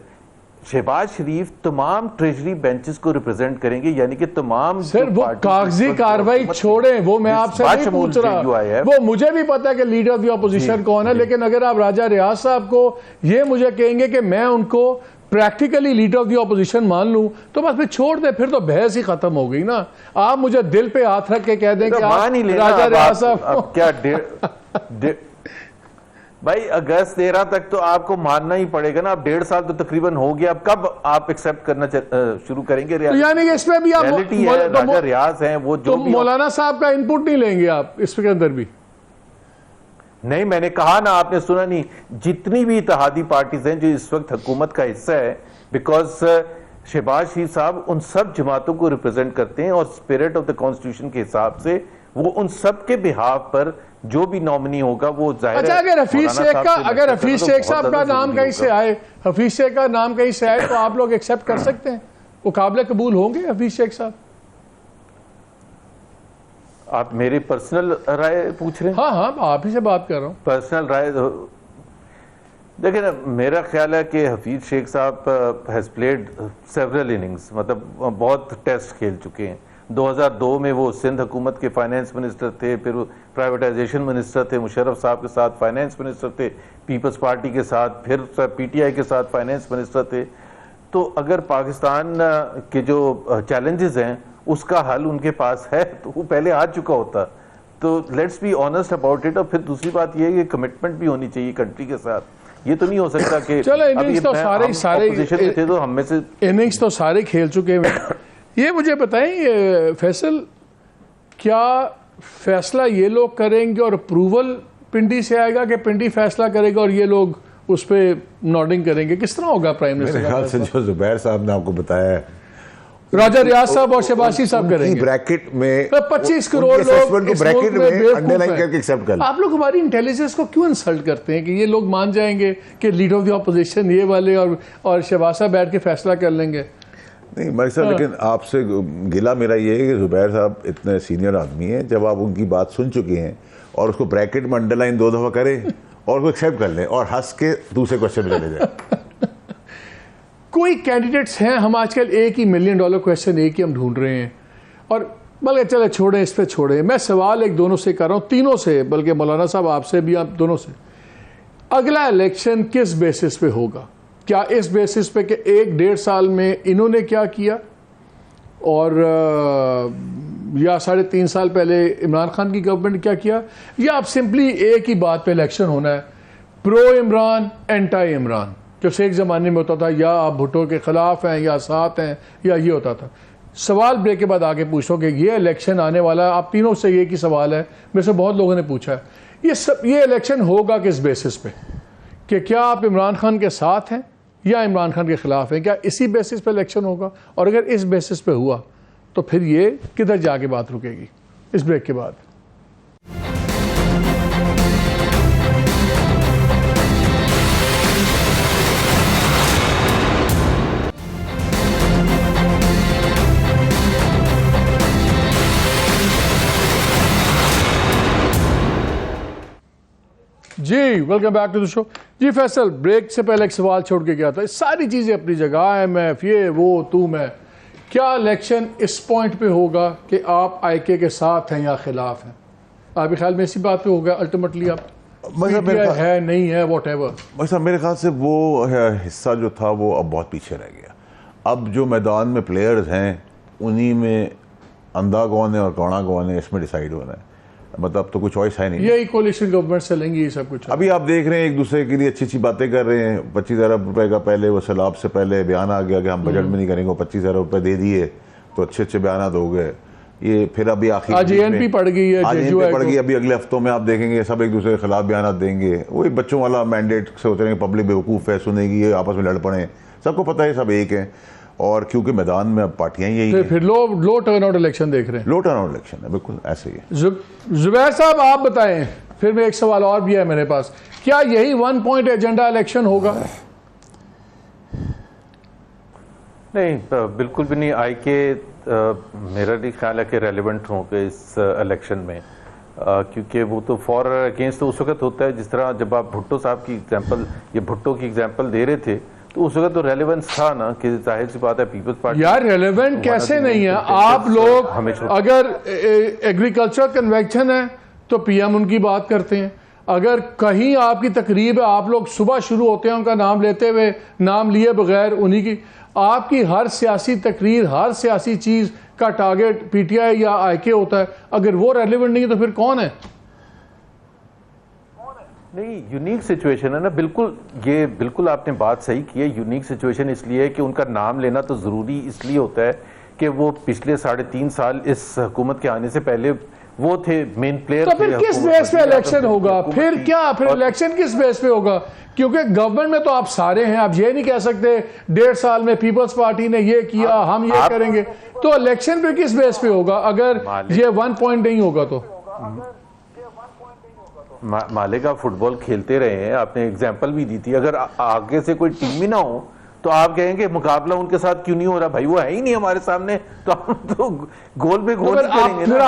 शहबाज शरीफ तमाम ट्रेजरी बेंचेस को रिप्रेजेंट करेंगे, यानी कि तमाम सर वो कागजी कार्रवाई छोड़ें, वो मैं आपसे नहीं पूछ रहा, वो मुझे भी पता है कि लीडर ऑफ द ऑपोजिशन कौन है, लेकिन अगर आप राजा रियाज साहब को ये मुझे कहेंगे कि मैं उनको practically leader of the opposition मान लूं तो बस फिर छोड़ दे, फिर तो बहस ही खत्म हो गई ना। आप मुझे दिल पे हाथ रख के कह दें कि आप राजा रियाज साहब क्या भाई अगस्त 13 तक तो आपको मानना ही पड़ेगा ना। अब 1.5 साल तो तकरीबन हो गया, अब कब आप एक्सेप्ट करना शुरू करेंगे? तो यानी कि इसमें भी आप राजा रियाज हैं वो जो मौलाना साहब का इनपुट नहीं लेंगे आप इसके अंदर भी? नहीं, मैंने कहा ना, आपने सुना नहीं, जितनी भी इत्तेहादी पार्टीज हैं जो इस वक्त हुकूमत का हिस्सा है, बिकॉज शहबाज शरीफ साहब उन सब जमातों को रिप्रेजेंट करते हैं और स्पिरिट ऑफ द कॉन्स्टिट्यूशन के हिसाब से वो उन सब के बिहाफ पर जो भी नॉमिनी होगा वो जाहिर अच्छा, अगर हफीज शेख साहब का नाम कहीं से आए, हफीज शेख का नाम कहीं से आए तो आप लोग एक्सेप्ट कर सकते हैं? वो काबिल कबूल होंगे हफीज शेख साहब? आप मेरी पर्सनल राय पूछ रहे हैं? हाँ हाँ, आप ही से बात कर रहा हूँ। पर्सनल राय देखिए ना, मेरा ख्याल है कि हफीज शेख साहब हैज प्लेड सेवरल इनिंग्स, मतलब बहुत टेस्ट खेल चुके हैं। 2002 में वो सिंध हुकूमत के फाइनेंस मिनिस्टर थे, फिर वो प्राइवेटाइजेशन मिनिस्टर थे, मुशर्रफ साहब के साथ फाइनेंस मिनिस्टर थे, पीपल्स पार्टी के साथ, फिर पीटीआई के साथ फाइनेंस मिनिस्टर थे। तो अगर पाकिस्तान के जो चैलेंजेस हैं उसका हल उनके पास है तो वो पहले आ चुका होता। तो let's be honest about it. और फिर दूसरी बात ये है कि कमिटमेंट भी होनी चाहिए कंट्री के साथ। ये तो नहीं हो सकता कि चलो इनिंग्स तो सारे थे तो हम में से इनिंग्स तो सारे खेल चुके हैं। ये मुझे बताएं फैसल, क्या फैसला ये लोग करेंगे और अप्रूवल पिंडी से आएगा कि पिंडी फैसला करेगा और ये लोग उस पर नॉडिंग करेंगे? किस तरह होगा प्राइम मिनिस्टर? मेरे ख्याल से जो जुबैर साहब ने आपको बताया है, राजा रियाज साहब और शहबाज साहब करेंगे। ब्रैकेट में 25 करोड़ लोग ब्रैकेट में अंडरलाइन करके एक्सेप्ट कर। आप लोग हमारी इंटेलिजेंस को क्यों इंसल्ट करते हैं कि ये लोग मान जाएंगे कि लीडर ऑफ द ऑपोजिशन ये वाले और शहबाज साहब बैठ के फैसला कर लेंगे? नहीं मलिक साहब, लेकिन आपसे गिला मेरा ये है कि जुबैर साहब इतने सीनियर आदमी हैं, जब आप उनकी बात सुन चुके हैं और उसको ब्रैकेट में अंडरलाइन 2 दफ़ा करें और उसको एक्सेप्ट कर लें और हंस के दूसरे क्वेश्चन पे ले जाए। कोई कैंडिडेट्स हैं, हम आजकल एक ही $1 मिलियन क्वेश्चन एक ही हम ढूंढ रहे हैं और बल्कि चले छोड़ें, इस पर छोड़ें। मैं सवाल एक दोनों से कर रहा हूँ, तीनों से, बल्कि मौलाना साहब आपसे भी, आप दोनों से। अगला इलेक्शन किस बेसिस पे होगा? क्या इस बेसिस पे कि 1-1.5 साल में इन्होंने क्या किया और या 3.5 साल पहले इमरान खान की गवर्नमेंट ने क्या किया, या आप सिंपली एक ही बात पे इलेक्शन होना है, प्रो इमरान एंटी इमरान, जो एक ज़माने में होता था, या आप भुट्टो के ख़िलाफ़ हैं या साथ हैं, या ये होता था। सवाल ब्रेक के बाद आगे पूछो कि ये इलेक्शन आने वाला है, आप तीनों से एक ही सवाल है, मेरे से बहुत लोगों ने पूछा है, ये इलेक्शन होगा किस बेसिस पे? कि क्या आप इमरान खान के साथ हैं या इमरान खान के ख़िलाफ़ हैं? क्या इसी बेसिस पे इलेक्शन होगा? और अगर इस बेसिस पे हुआ तो फिर ये किधर जाके बात रुकेगी? इस ब्रेक के बाद। जी welcome back to the show. जी फैसल, ब्रेक से पहले एक सवाल छोड़ के गया था। सारी चीज़ें अपनी जगह, IMF, ये वो तू मैं, क्या इलेक्शन इस पॉइंट पे होगा कि आप IK के साथ हैं या खिलाफ हैं? आपके ख्याल में इसी बात पे होगा अल्टीमेटली? आप है नहीं है वॉट एवर? मेरे ख्याल से वो हिस्सा जो था वो अब बहुत पीछे रह गया। अब जो मैदान में प्लेयर्स हैं उन्हीं में अंधा कौन है और कौड़ा कौन है इसमें डिसाइड होना है। मतलब अब तो कुछ चॉइस है नहीं। यही कोलिशन गवर्नमेंट से लेंगी ये सब कुछ। अभी आप देख रहे हैं एक दूसरे के लिए अच्छी अच्छी बातें कर रहे हैं। 25 अरब रुपए का पहले वो सैलाब से पहले बयान आ गया कि हम बजट में नहीं करेंगे, 25 अरब रुपए दे दिए तो अच्छे अच्छे बयान हो गए। ये फिर अभी आखिर आज ANP पड़ गई है, पड़ गई। अभी अगले हफ्तों में आप देखेंगे सब एक दूसरे के खिलाफ बयान देंगे। वही बच्चों वाला मैंडेट से होते हैं, पब्लिक बेवकूफ़ है, सुनेगी, ये आपस में लड़ पड़े। सबको पता है सब एक है और क्योंकि मैदान में अब पार्टियां यही हैं। फिर लो टर्नआउट इलेक्शन देख रहे हैं। लो टर्नआउट इलेक्शन है, बिल्कुल ऐसे ही है। जुबैर साहब आप बताएं, फिर मैं एक सवाल और भी है मेरे पास, क्या यही 1 पॉइंट एजेंडा इलेक्शन होगा? नहीं, बिल्कुल भी नहीं। IK मेरा भी ख्याल है कि रेलिवेंट होंगे इस इलेक्शन में, क्योंकि वो तो फॉर अगेंस्ट तो उस वक्त होता है जिस तरह जब आप भुट्टो साहब की एग्जांपल, ये भुट्टो की एग्जांपल दे रहे थे, तो उस वक्त तो रेलेवेंस था ना कि जाहिर सी बात है पीपल्स पार्टी यार रेलेवेंट कैसे नहीं है? आप लोग अगर एग्रीकल्चर कन्वेंशन है तो पीएम उनकी बात करते हैं, अगर कहीं आपकी तकरीब है आप लोग सुबह शुरू होते हैं उनका नाम लेते हुए, नाम लिए बगैर उन्हीं की, आपकी हर सियासी तकरीर, हर सियासी चीज का टारगेट पीटीआई या आईके होता है। अगर वो रेलेवेंट नहीं है तो फिर कौन है? नहीं, यूनिक सिचुएशन है ना, बिल्कुल, ये बिल्कुल आपने बात सही की है। यूनिक सिचुएशन इसलिए है कि उनका नाम लेना तो जरूरी इसलिए होता है कि वो पिछले 3.5 साल इस हुकूमत के आने से पहले वो थे मेन प्लेयर। तो फिर किस बेस पे इलेक्शन होगा? फिर क्या, फिर इलेक्शन किस बेस पे होगा? क्योंकि गवर्नमेंट में तो आप सारे हैं, आप ये नहीं कह सकते 1.5 साल में पीपल्स पार्टी ने ये किया हम ये करेंगे। तो इलेक्शन पे किस बेस पे होगा अगर ये 1 पॉइंट नहीं होगा तो? मालिक आप फुटबॉल खेलते रहे हैं, आपने एग्जांपल भी दी थी। अगर आगे से कोई टीम ही ना हो तो आप कहेंगे मुकाबला उनके साथ क्यों नहीं हो रहा? भाई वो है ही नहीं हमारे सामने, तो हम तो गोल पे गोल फिर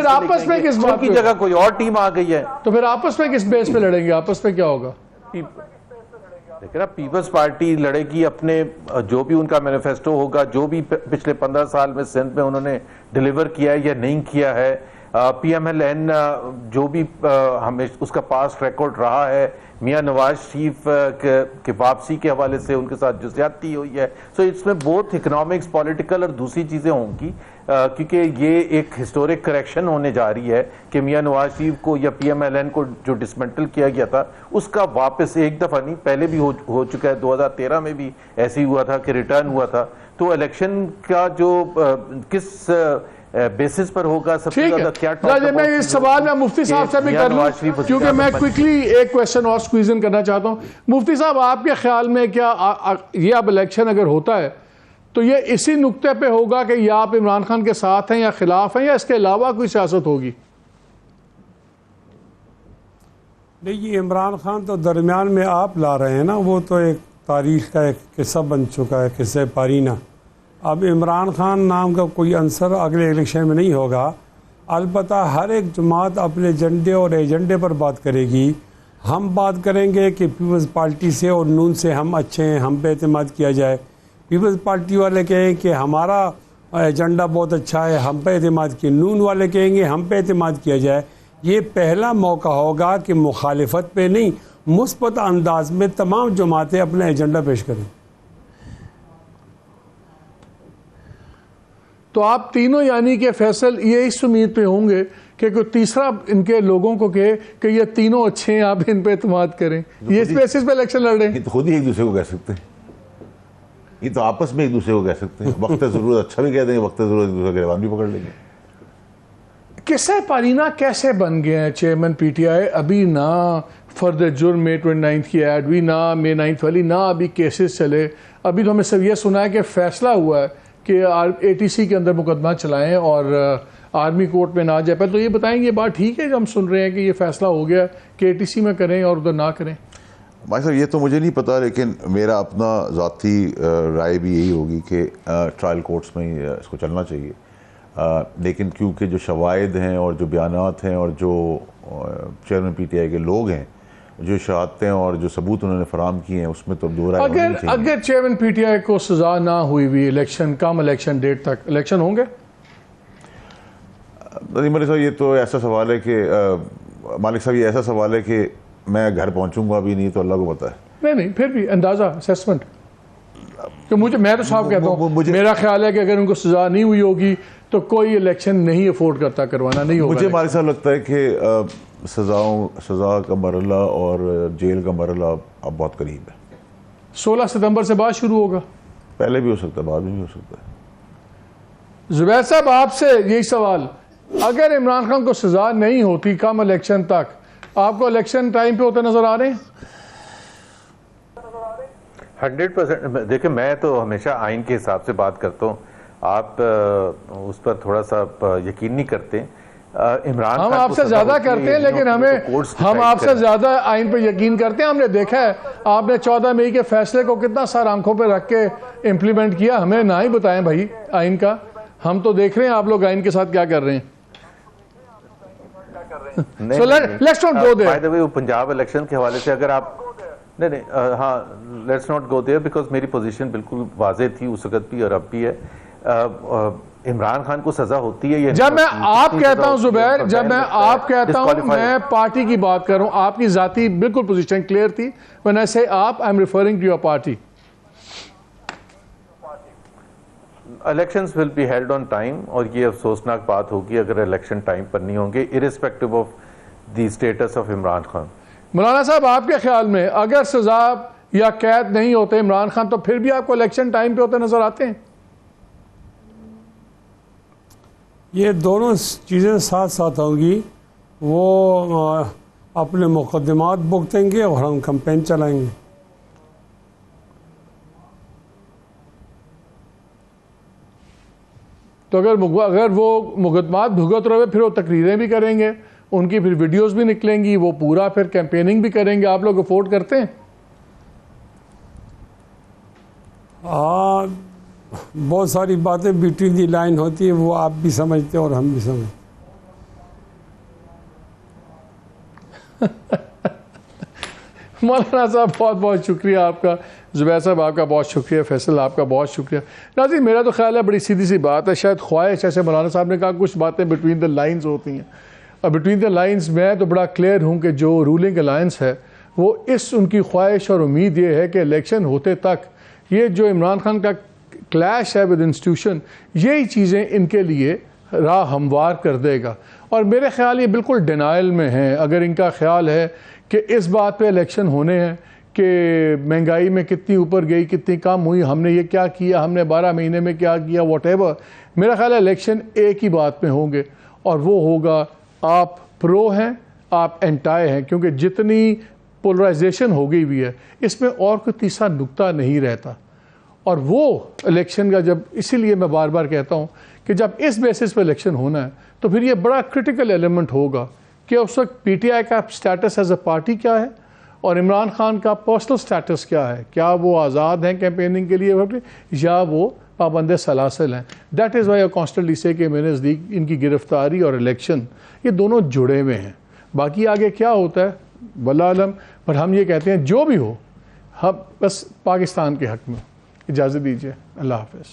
आपस में किस बात की जगह कोई और टीम आ गई है, तो फिर आपस में किस बेस पे लड़ेंगे? आपस में क्या होगा? देखिए ना, पीपल्स पार्टी लड़ेगी अपने, जो भी उनका मैनिफेस्टो होगा, जो भी पिछले 15 साल में सिंध में उन्होंने डिलीवर किया है या नहीं किया है, PMLN जो भी हमें उसका पास्ट रिकॉर्ड रहा है, मियां नवाज शरीफ के वापसी के हवाले से उनके साथ जो ज्यादती हुई है, सो इसमें बहुत इकोनॉमिक्स, पॉलिटिकल और दूसरी चीजें होंगी, क्योंकि ये एक हिस्टोरिक करेक्शन होने जा रही है कि मियां नवाज शरीफ को या PMLN को जो डिसमेंटल किया गया था उसका वापस एक दफा नहीं, पहले भी हो चुका है, 2013 में भी ऐसे ही हुआ था कि रिटर्न हुआ था। तो इलेक्शन का जो किस बेसिस पर होगा, सबसे ज्यादा क्या मैं इस सवाल में मुफ्ती साहब से भी कर लूं, क्योंकि मैं क्विकली एक क्वेश्चन और स्क्वीज इन करना चाहता हूं। मुफ्ती साहब, आपके ख्याल में क्या ये अब इलेक्शन अगर होता है तो ये इसी नुक्ते पे होगा कि या आप इमरान खान के साथ हैं या खिलाफ हैं, या इसके अलावा कोई सियासत होगी? नहीं, ये इमरान खान तो दरमियान में आप ला रहे हैं ना, वो तो एक तारीख का एक किस्सा बन चुका है, किस्से पारीना। अब इमरान खान नाम का कोई आंसर अगले इलेक्शन में नहीं होगा। अलबत्ता हर एक जमात अपने एजेंडे और एजेंडे पर बात करेगी। हम बात करेंगे कि पीपल्स पार्टी से और नून से हम अच्छे हैं, हम पे एतमाद किया जाए। पीपल्स पार्टी वाले कहें कि हमारा एजेंडा बहुत अच्छा है, हम पे एतमाद किए। नून वाले कहेंगे हम पे एतमाद किया जाए। ये पहला मौका होगा कि मुखालिफत पे नहीं, मुस्बत अंदाज में तमाम जमातें अपना एजेंडा पेश करें। तो आप तीनों यानी कि फैसल ये इस उम्मीद पे होंगे कि कोई तीसरा इनके लोगों को कहे कि ये तीनों अच्छे हैं, आप इन पे एतमाद करें, ये इस बेसिस पे इलेक्शन लड़ रहे हैं? ये तो खुद ही एक दूसरे को कह सकते हैं, ये तो आपस में एक दूसरे को कह सकते हैं। वक्त जरूरत अच्छा भी कह देंगे, वक्त जरूरत एक दूसरे के गिरबान भी पकड़ लेंगे। किस्सा पारीना कैसे बन गए हैं चेयरमैन पीटीआई? अभी ना फर्दर जुर्म में 29 की एड हुई, ना May 9 वाली, ना अभी केसेस चले। अभी तो हमें सब ये सुना है कि फैसला हुआ है कि ATC के अंदर मुकदमा चलाएं और आर्मी कोर्ट में ना जाए। पहले तो ये बताएंगे, ये बात ठीक है जो हम सुन रहे हैं कि ये फैसला हो गया कि ATC में करें और उधर ना करें? भाई साहब, ये तो मुझे नहीं पता, लेकिन मेरा अपना ज़ाती राय भी यही होगी कि ट्रायल कोर्ट्स में ही इसको चलना चाहिए। लेकिन क्योंकि जो शवाहिद हैं और जो बयानात हैं और जो चेयरमैन PTI के लोग हैं, जो शहादतें और जो सबूत उन्होंने फराम किए हैं, उसमें तो दो राय होनी चाहिए। अगर चेयरमैन PTI को सजा ना हुई भी इलेक्शन, कम इलेक्शन डेट तक इलेक्शन होंगे? नहीं मलिक साहब, ये तो ऐसा सवाल है कि मालिक साहब, ये ऐसा सवाल है कि मैं घर पहुंचूंगा अभी नहीं तो अल्लाह को पता है। नहीं फिर भी अंदाजा, असेसमेंट। तो मैं तो साहब कहता हूँ, मेरा ख्याल है कि अगर उनको सजा नहीं हुई होगी तो कोई इलेक्शन नहीं अफोर्ड करता, करवाना नहीं होगा। मुझे मालिक साहब लगता है कि सजा का मरला और जेल का मरला अब बहुत करीब है। 16 सितंबर से बाद शुरू होगा? पहले भी हो सकता है, बाद में भी हो सकता है। जुबैर साहब, आपसे यही सवाल, अगर इमरान खान को सजा नहीं होती कम इलेक्शन तक, आपको इलेक्शन टाइम पे होते नजर आ रहे हैं? 100%। देखिए, मैं तो हमेशा आइन के हिसाब से बात करता हूँ, आप उस पर थोड़ा सा यकीन नहीं करते। इमरान हम आपसे ज्यादा करते हैं, लेकिन हम आपसे ज्यादा आइन पर यकीन करते हैं। हमने देखा है आपने 14 मई के फैसले को कितना सारा आंखों पर रख के इम्प्लीमेंट किया। हमें ना ही बताएं भाई आइन का, हम तो देख रहे हैं आप लोग आइन के साथ क्या कर रहे हैं। So let's not go there। By the way, Punjab election के हवाले से अगर आप नहीं, हाँ, let's not go there because मेरी पोजीशन बिल्कुल वाजे थी उस वक्त भी और अब भी है। इमरान खान को सजा होती है, ये जब मैं आप कहता हूं जुबैर, जब मैं आप कहता हूं, मैं पार्टी की बात कर रहा हूं, आपकी जाती बिल्कुल पोजीशन क्लियर थी। व्हेन आई से आप, I am referring to your party. Elections will be held on time, और ये अफसोसनाक बात होगी अगर इलेक्शन टाइम पर नहीं होंगे, irrespective of the status of Imran Khan. मौलाना साहब, आपके ख्याल में अगर सजा या कैद नहीं होते इमरान खान, तो फिर भी आपको इलेक्शन टाइम पे होते नजर आते हैं? ये दोनों चीज़ें साथ साथ होंगी। वो अपने मुकदमात भुगतेंगे और हम कैंपेन चलाएंगे। तो अगर वो मुकदमात भुगत रहे, फिर वो तकरीरें भी करेंगे, उनकी फिर वीडियोस भी निकलेंगी, वो पूरा फिर कैंपेनिंग भी करेंगे। आप लोग अफोर्ड करते हैं? बहुत सारी बातें बिटवीन दी लाइन होती है, वो आप भी समझते हैं और हम भी समझते। मौलाना साहब बहुत बहुत शुक्रिया आपका, जुबैर साहब आपका बहुत शुक्रिया, फैसल आपका बहुत शुक्रिया। नाज़रीन, मेरा तो ख्याल है बड़ी सीधी सी बात है, शायद ख्वाहिश, जैसे मौलाना साहब ने कहा, कुछ बातें बिटवीन द लाइंस होती हैं। और बिटवीन द लाइंस मैं तो बड़ा क्लियर हूँ कि जो रूलिंग अलायंस है वो इस उनकी ख्वाहिश और उम्मीद ये है कि इलेक्शन होते तक ये जो इमरान खान का क्लैश है विद इंस्टीट्यूशन, यही चीज़ें इनके लिए राह हमवार कर देगा। और मेरे ख्याल ये बिल्कुल डिनाइल में हैं। अगर इनका ख्याल है कि इस बात पे इलेक्शन होने हैं कि महंगाई में कितनी ऊपर गई, कितनी कम हुई, हमने ये क्या किया, हमने 12 महीने में क्या किया, वॉटेवर, मेरा ख्याल है इलेक्शन एक ही बात में होंगे, और वो होगा आप प्रो हैं, आप एंटाई हैं। क्योंकि जितनी पोलराइजेशन हो गई हुई है, इसमें और कोई तीसरा नुक्ता नहीं रहता। और वो इलेक्शन का जब, इसीलिए मैं बार बार कहता हूँ कि जब इस बेसिस पे इलेक्शन होना है, तो फिर ये बड़ा क्रिटिकल एलिमेंट होगा कि उस वक्त पीटीआई का स्टेटस एज अ पार्टी क्या है और इमरान खान का पर्सनल स्टेटस क्या है। क्या वो आज़ाद हैं कैंपेनिंग के लिए या वो पाबंद सलासिल हैं। That is why I constantly से कि मेरे नज़दीक इनकी गिरफ्तारी और इलेक्शन ये दोनों जुड़े हुए हैं। बाकी आगे क्या होता है वल्लाह आलम, पर हम ये कहते हैं जो भी हो, हम बस पाकिस्तान के हक़ में। इजाज़त दीजिए, अल्लाह हाफ़िज़।